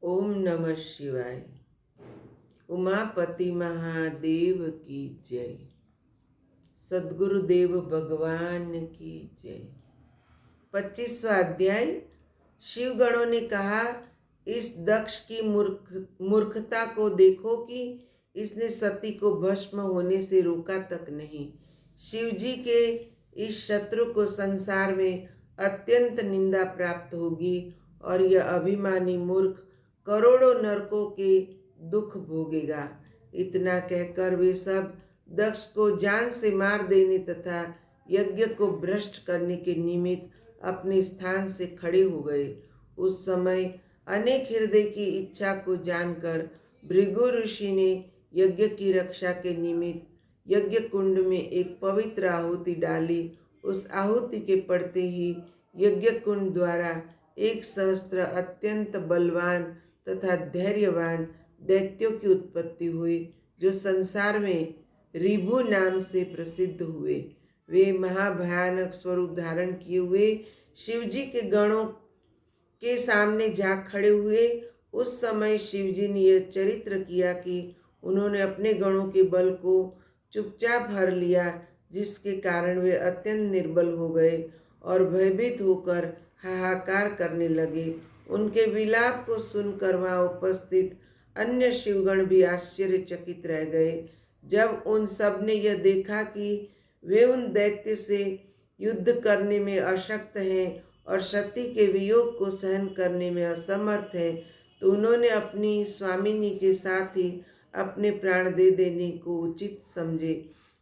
ओम नमः शिवाय। उमापति महादेव की जय। सद्गुरुदेव भगवान की जय। 25वां अध्याय। शिवगणों ने कहा, इस दक्ष की मूर्खता को देखो कि इसने सती को भस्म होने से रोका तक नहीं। शिवजी के इस शत्रु को संसार में अत्यंत निंदा प्राप्त होगी और यह अभिमानी मूर्ख करोड़ों नरकों के दुख भोगेगा। इतना कहकर वे सब दक्ष को जान से मार देने तथा यज्ञ को भ्रष्ट करने के निमित्त अपने स्थान से खड़े हो गए। उस समय अनेक हृदय की इच्छा को जानकर भृगु ऋषि ने यज्ञ की रक्षा के निमित्त यज्ञ कुंड में एक पवित्र आहुति डाली। उस आहुति के पड़ते ही यज्ञ कुंड द्वारा 1 सहस्त्र अत्यंत बलवान तथा धैर्यवान दैत्यों की उत्पत्ति हुई, जो संसार में रिभु नाम से प्रसिद्ध हुए। वे महाभयानक स्वरूप धारण किए हुए शिवजी के गणों के सामने जा खड़े हुए। उस समय शिवजी ने यह चरित्र किया कि उन्होंने अपने गणों के बल को चुपचाप हर लिया, जिसके कारण वे अत्यंत निर्बल हो गए और भयभीत होकर हाहाकार करने लगे। उनके विलाप को सुनकर वहाँ उपस्थित अन्य शिवगण भी आश्चर्यचकित रह गए। जब उन सब ने यह देखा कि वे उन दैत्य से युद्ध करने में अशक्त हैं और सती के वियोग को सहन करने में असमर्थ हैं, तो उन्होंने अपनी स्वामिनी के साथ ही अपने प्राण दे देने को उचित समझे।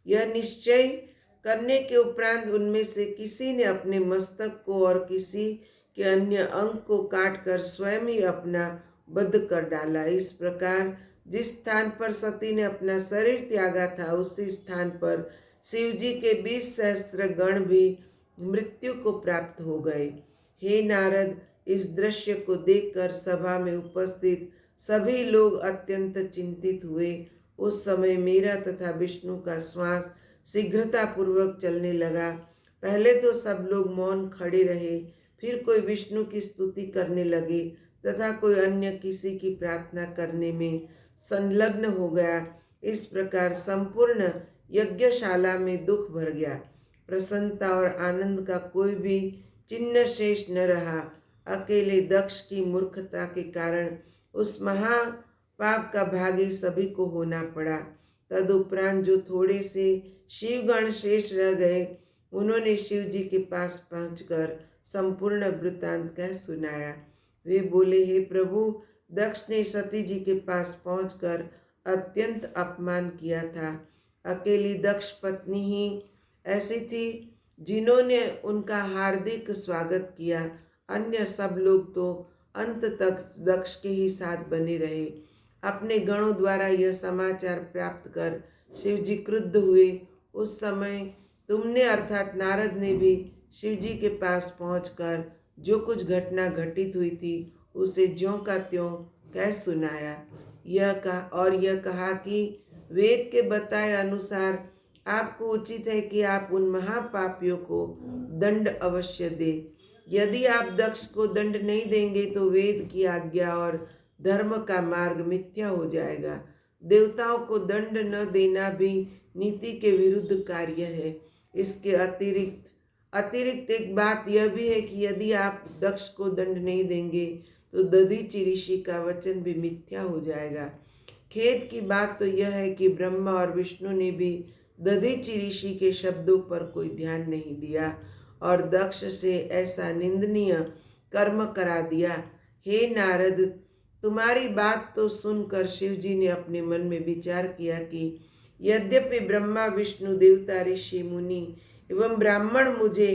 यह निश्चय करने के उपरांत उनमें से किसी ने अपने मस्तक को और किसी के अन्य अंग को काटकर स्वयं ही अपना वध कर डाला। इस प्रकार जिस स्थान पर सती ने अपना शरीर त्यागा था, उसी स्थान पर शिवजी के 20 सहस्त्र गण भी मृत्यु को प्राप्त हो गए। हे नारद, इस दृश्य को देखकर सभा में उपस्थित सभी लोग अत्यंत चिंतित हुए। उस समय मेरा तथा विष्णु का श्वास शीघ्रता पूर्वक चलने लगा। पहले तो सब लोग मौन खड़े रहे, फिर कोई विष्णु की स्तुति करने लगे तथा कोई अन्य किसी की प्रार्थना करने में संलग्न हो गया। इस प्रकार संपूर्ण यज्ञशाला में दुख भर गया। प्रसन्नता और आनंद का कोई भी चिन्ह शेष न रहा। अकेले दक्ष की मूर्खता के कारण उस महापाप का भागी सभी को होना पड़ा। तदुपरांत जो थोड़े से शिवगण शेष रह गए, उन्होंने शिव जी के पास पहुंचकर संपूर्ण वृत्तांत कह सुनाया। वे बोले, हे प्रभु, दक्ष ने सती जी के पास पहुंचकर अत्यंत अपमान किया था। अकेली दक्ष पत्नी ही ऐसी थी जिन्होंने उनका हार्दिक स्वागत किया। अन्य सब लोग तो अंत तक दक्ष के ही साथ बने रहे। अपने गणों द्वारा यह समाचार प्राप्त कर शिवजी क्रुद्ध हुए। उस समय तुमने अर्थात नारद ने भी शिवजी के पास पहुंचकर जो कुछ घटना घटित हुई थी उसे ज्यों का त्यों कह सुनाया। यह कहा कि वेद के बताए अनुसार आपको उचित है कि आप उन महापापियों को दंड अवश्य दे। यदि आप दक्ष को दंड नहीं देंगे तो वेद की आज्ञा और धर्म का मार्ग मिथ्या हो जाएगा। देवताओं को दंड न देना भी नीति के विरुद्ध कार्य है। इसके अतिरिक्त एक बात यह भी है कि यदि आप दक्ष को दंड नहीं देंगे तो दधीचि ऋषि का वचन भी मिथ्या हो जाएगा। खेद की बात तो यह है कि ब्रह्मा और विष्णु ने भी दधीचि ऋषि के शब्दों पर कोई ध्यान नहीं दिया और दक्ष से ऐसा निंदनीय कर्म करा दिया। हे नारद, तुम्हारी बात तो सुनकर शिवजी ने अपने मन में विचार किया कि यद्यपि ब्रह्मा, विष्णु, देवता, ऋषि, मुनि एवं ब्राह्मण मुझे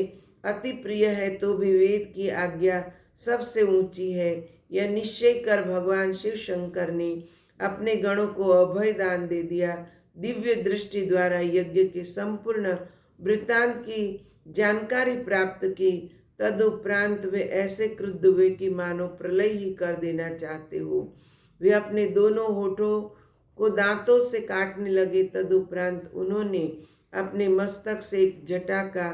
अति प्रिय है, तो भी वेद की आज्ञा सबसे ऊंची है। यह निश्चय कर भगवान शिव शंकर ने अपने गणों को अभय दान दे दिया। दिव्य दृष्टि द्वारा यज्ञ के संपूर्ण वृत्तांत की जानकारी प्राप्त की। तदुपरांत वे ऐसे क्रुद्ध हुए कि मानो प्रलय ही कर देना चाहते हो। वे अपने दोनों होठों को दांतों से काटने लगे। तदुपरांत उन्होंने अपने मस्तक से एक जटा का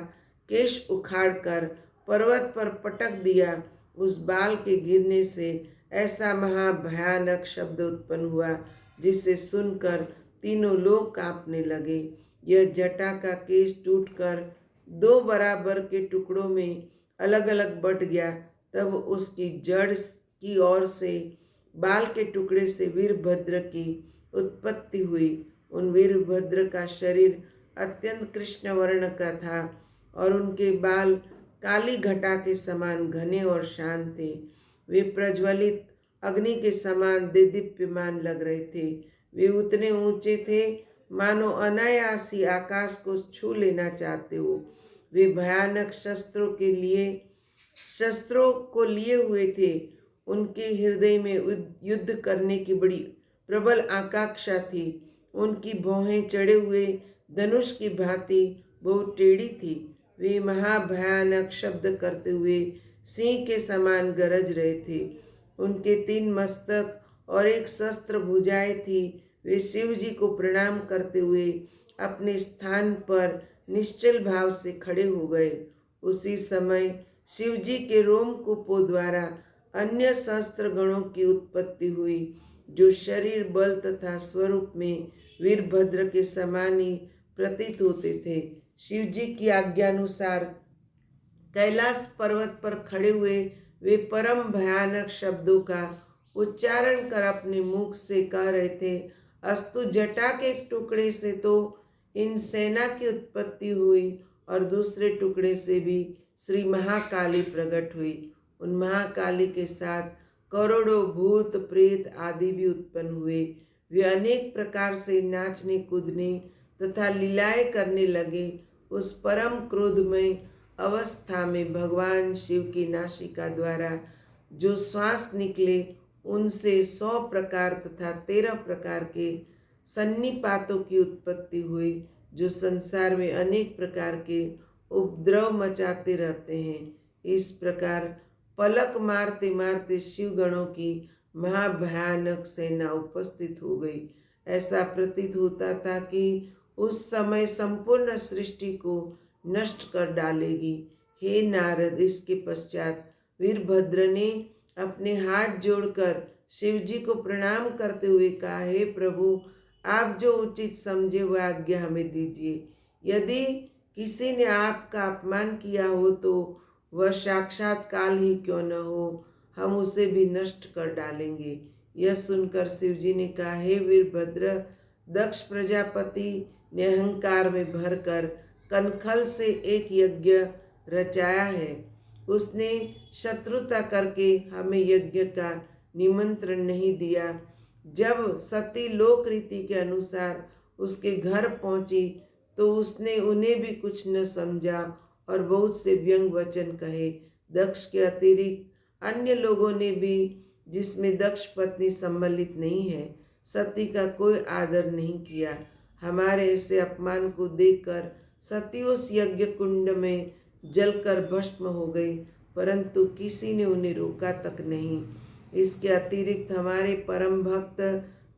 केश उखाड़कर पर्वत पर पटक दिया। उस बाल के गिरने से ऐसा महाभयानक शब्द उत्पन्न हुआ जिसे सुनकर तीनों लोग कांपने लगे। यह जटा का केश टूटकर 2 बराबर के टुकड़ों में अलग अलग बट गया। तब उसकी जड़ की ओर से बाल के टुकड़े से वीरभद्र की उत्पत्ति हुई। उन वीरभद्र का शरीर अत्यंत कृष्ण वर्ण का था और उनके बाल काली घटा के समान घने और शांत थे। वे प्रज्वलित अग्नि के समान देदीप्यमान लग रहे थे। वे उतने ऊंचे थे मानो अनायास ही आकाश को छू लेना चाहते हो। वे भयानक शस्त्रों को लिए हुए थे। उनके हृदय में युद्ध करने की बड़ी प्रबल आकांक्षा थी। उनकी भौहें चढ़े हुए धनुष की भांति बहुत टेढ़ी थी। वे महाभयानक शब्द करते हुए सिंह के समान गरज रहे थे। उनके 3 मस्तक और 1 सहस्त्र भुजाएं थी। वे शिव जी को प्रणाम करते हुए अपने स्थान पर निश्चल भाव से खड़े हो गए। उसी समय शिव जी के रोमकूपों द्वारा अन्य सहस्त्र गणों की उत्पत्ति हुई, जो शरीर बल तथा स्वरूप में वीरभद्र के समान ही प्रतीत होते थे। शिव जी की आज्ञानुसार कैलाश पर्वत पर खड़े हुए वे परम भयानक शब्दों का उच्चारण कर अपने मुख से कह रहे थे, अस्तु जटा के एक टुकड़े से तो इन सेना की उत्पत्ति हुई और दूसरे टुकड़े से भी श्री महाकाली प्रकट हुई। उन महाकाली के साथ करोड़ों भूत प्रेत आदि भी उत्पन्न हुए। वे अनेक प्रकार से नाचने कूदने तथा लीलाएं करने लगे। उस परम क्रोधमय अवस्था में भगवान शिव की नासिका द्वारा जो श्वास निकले उनसे 100 प्रकार तथा 13 प्रकार के सन्निपातों की उत्पत्ति हुई, जो संसार में अनेक प्रकार के उपद्रव मचाते रहते हैं। इस प्रकार पलक मारते मारते शिवगणों की महाभयानक सेना उपस्थित हो गई। ऐसा प्रतीत होता था कि उस समय संपूर्ण सृष्टि को नष्ट कर डालेगी। हे नारद, इसके पश्चात वीरभद्र ने अपने हाथ जोड़कर शिव जी को प्रणाम करते हुए कहा, हे प्रभु, आप जो उचित समझे वह आज्ञा हमें दीजिए। यदि किसी ने आपका अपमान किया हो तो वह साक्षात काल ही क्यों न हो, हम उसे भी नष्ट कर डालेंगे। यह सुनकर शिव जी ने कहा, हे वीरभद्र, दक्ष प्रजापति ने अहंकार में भरकर कनखल से एक यज्ञ रचाया है। उसने शत्रुता करके हमें यज्ञ का निमंत्रण नहीं दिया। जब सती लोक रीति के अनुसार उसके घर पहुंची तो उसने उन्हें भी कुछ न समझा और बहुत से व्यंग वचन कहे। दक्ष के अतिरिक्त अन्य लोगों ने भी, जिसमें दक्ष पत्नी सम्मिलित नहीं है, सती का कोई आदर नहीं किया। हमारे ऐसे अपमान को देखकर सती उस यज्ञ कुंड में जलकर भस्म हो गई, परंतु किसी ने उन्हें रोका तक नहीं। इसके अतिरिक्त हमारे परम भक्त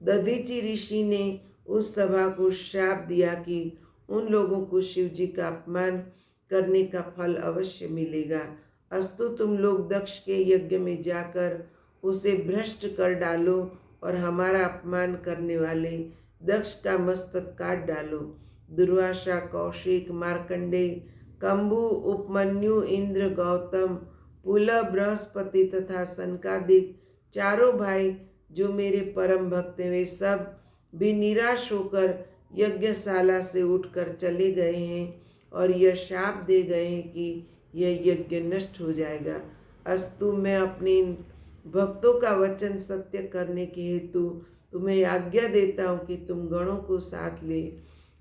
दधीचि ऋषि ने उस सभा को श्राप दिया कि उन लोगों को शिव जी का अपमान करने का फल अवश्य मिलेगा। अस्तु, तुम लोग दक्ष के यज्ञ में जाकर उसे भ्रष्ट कर डालो और हमारा अपमान करने वाले दक्ष का मस्तक काट डालो। दुर्वासा, कौशिक, मार्कंडेय, कंबु, उपमन्यु, इंद्र, गौतम, पुलह, बृहस्पति तथा सनकादिक चारों भाई जो मेरे परम भक्त हैं, वे सब भी निराश होकर यज्ञशाला से उठकर चले गए हैं और यह शाप दे गए हैं कि यह यज्ञ नष्ट हो जाएगा। अस्तु, मैं अपने इन भक्तों का वचन सत्य करने के हेतु तुम्हें आज्ञा देता हूँ कि तुम गणों को साथ ले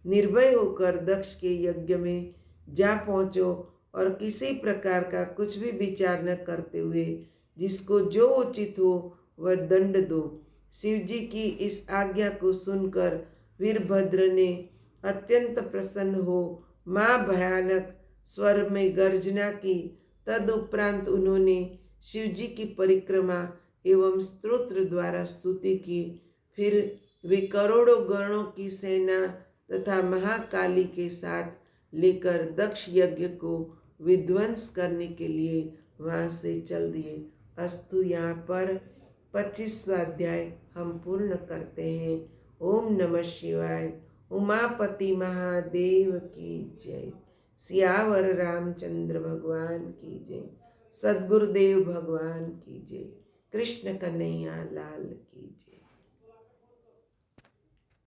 निर्भय होकर दक्ष के यज्ञ में जा पहुँचो और किसी प्रकार का कुछ भी विचार न करते हुए जिसको जो उचित हो वह दंड दो। शिव जी की इस आज्ञा को सुनकर वीरभद्र ने अत्यंत प्रसन्न हो मां भयानक स्वर में गर्जना की। तदुपरांत उन्होंने शिव जी की परिक्रमा एवं स्तोत्र द्वारा स्तुति की। फिर वे करोड़ों गणों की सेना तथा महाकाली के साथ लेकर दक्ष यज्ञ को विध्वंस करने के लिए वहाँ से चल दिए। अस्तु, यहाँ पर 25वां अध्याय हम पूर्ण करते हैं। ओम नमः शिवाय। उमापति महादेव की जय। सियावर रामचंद्र भगवान की जय। सद्गुरुदेव भगवान की जय। कृष्ण कन्हैया लाल की जय।